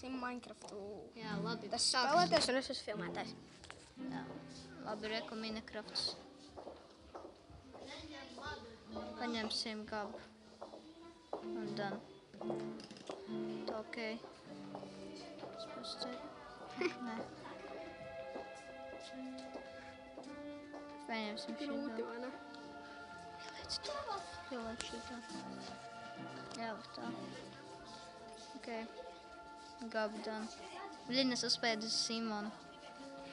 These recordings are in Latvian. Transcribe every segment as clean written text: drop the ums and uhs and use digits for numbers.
spēlēsim Minecraftu. Jā, labi. Tas spēlētājs un es esmu filmētājs. Jā, labi, reku Minecrafts. Paņemsim gabu. Un done. Tā okei. Es pasceru. Nē. Paņemsim šī Grūti, gabu. vai ne? Pieliec šitā. Jā, tā. Okei. Gabu done. Bļin, es uzspēju uz Simonu.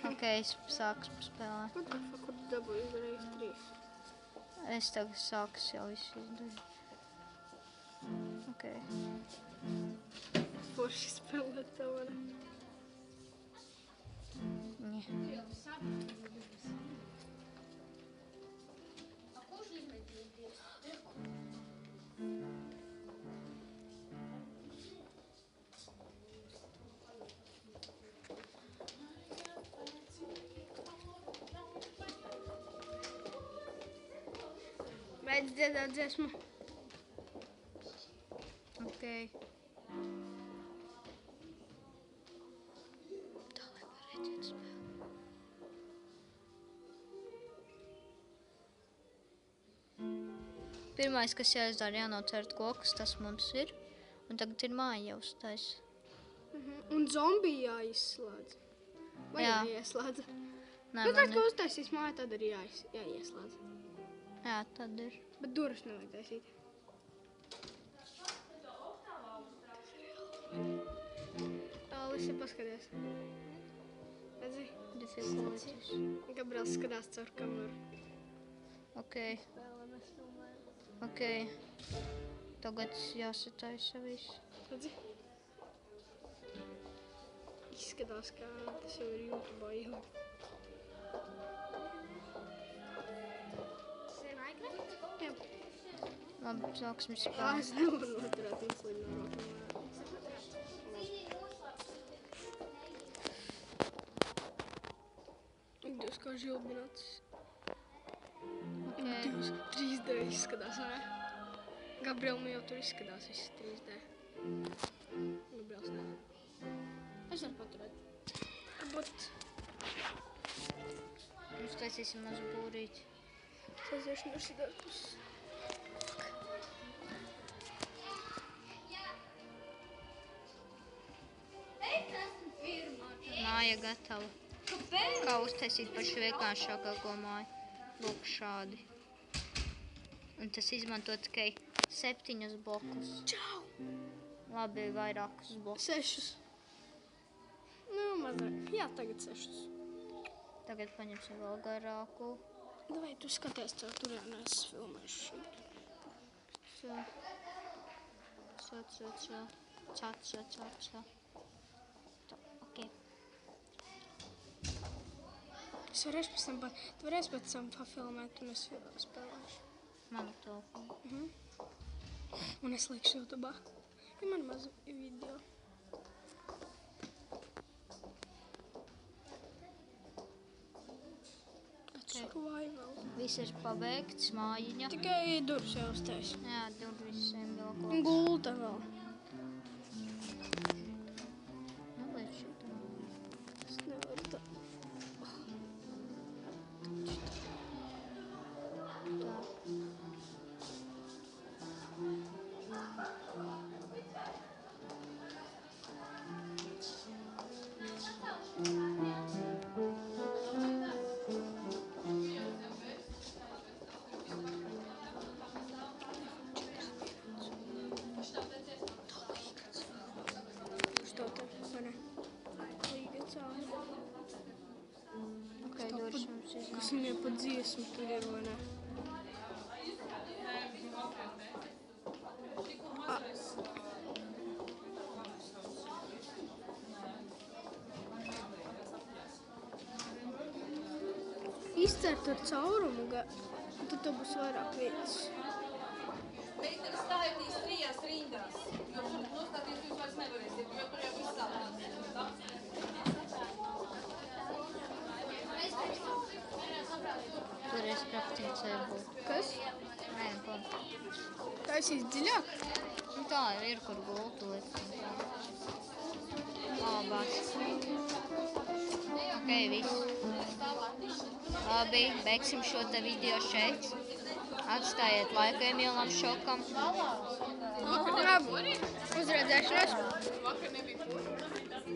Okei, es sāku spēlēt. What the fuck, kur tu dabūji uzreiz 3? Es tagad sāku jau visu izdarīt. Okei. Forši spēlēt tev, vai ne? Nē. Beidz dziedāt dziesmu. Okei. Tā, lai var redzēt spēli. Pirmais, kas jāizdara, jānocērt kokus, tas mums ir. Un tagad ir māja jāuztais. Un zombiju jāizslēdz. Vai Jā. jāieslēdz? Nē, Nu, tad, man ko uztaisīs māja, tad arī jāieslēdz. Jā, tad ir. Bet durvis nevajag taisīt. Alisa, paskaties. Redzi? Difficulties. Gabriels skatās caur kameru. Okei. Okei. Tagad jāsataisa viss. Redzi? Izskatās, kā tas jau ir YouTube'ā ielikt. Jā. Labi, sāksim Ā, spēlēt. es nevaru noturēt insulīnu no rokām. Dievs, kā žilbināts. Okei. 3D izskatās, vai ne? Gabriel, jau tur izskatās viss 3D. Gabriels ne. Es varu paturēt. Varbūt Mums taisīsim mazu būrīti. es aiziešu no šitās puses. Māja gatava. Kā uztaisīt pašu vienkāršākāko māju. Lūk šādi. Un tas izmanto tikai 7 blokus. Čau! Labi, vairākus blokus. 6. Nu, mazāk. Jā, tagad 6. Tagad paņemsim vēl garāku. Davai, tu skaties caur turienu, es filmēšu šeit. Čā. Tā, okei. Es varēšu pēc tam, tu varēsi pēc tam pafilmēt un es spēlēšu. Manu telefonu. Un es likšu YouTube'ā. Ja man maz video. Survival. Viss ir pabeigts, mājiņa. Tikai durvis jau uztais. Jā, durvis visiem vēl Un kaut gulta vēl. Nu, liec šitā. Es nevaru tā. Tā. Что там? Vai ne? Līga cauri. Okei, durvis mums Kas iznāk. viņai pa dziesmu tur ir, vai ne? Izcert ar caurumu, un tad tev būs vairāk vietas. Meitene stājotīs 3 rindās, jo nostāties jūs vairs nevarēsiet, jo tur jau viss sākās. Tur es kraftīju cebuli. Kas? Nē, ko? Taisīs dziļāk? Nu tā ir, kur gultu likt. Ok, viss. Labi, beigsim šo te video šeit. Atstājiet laiku Emīlam Šokam. Labi, uz redzēšanos.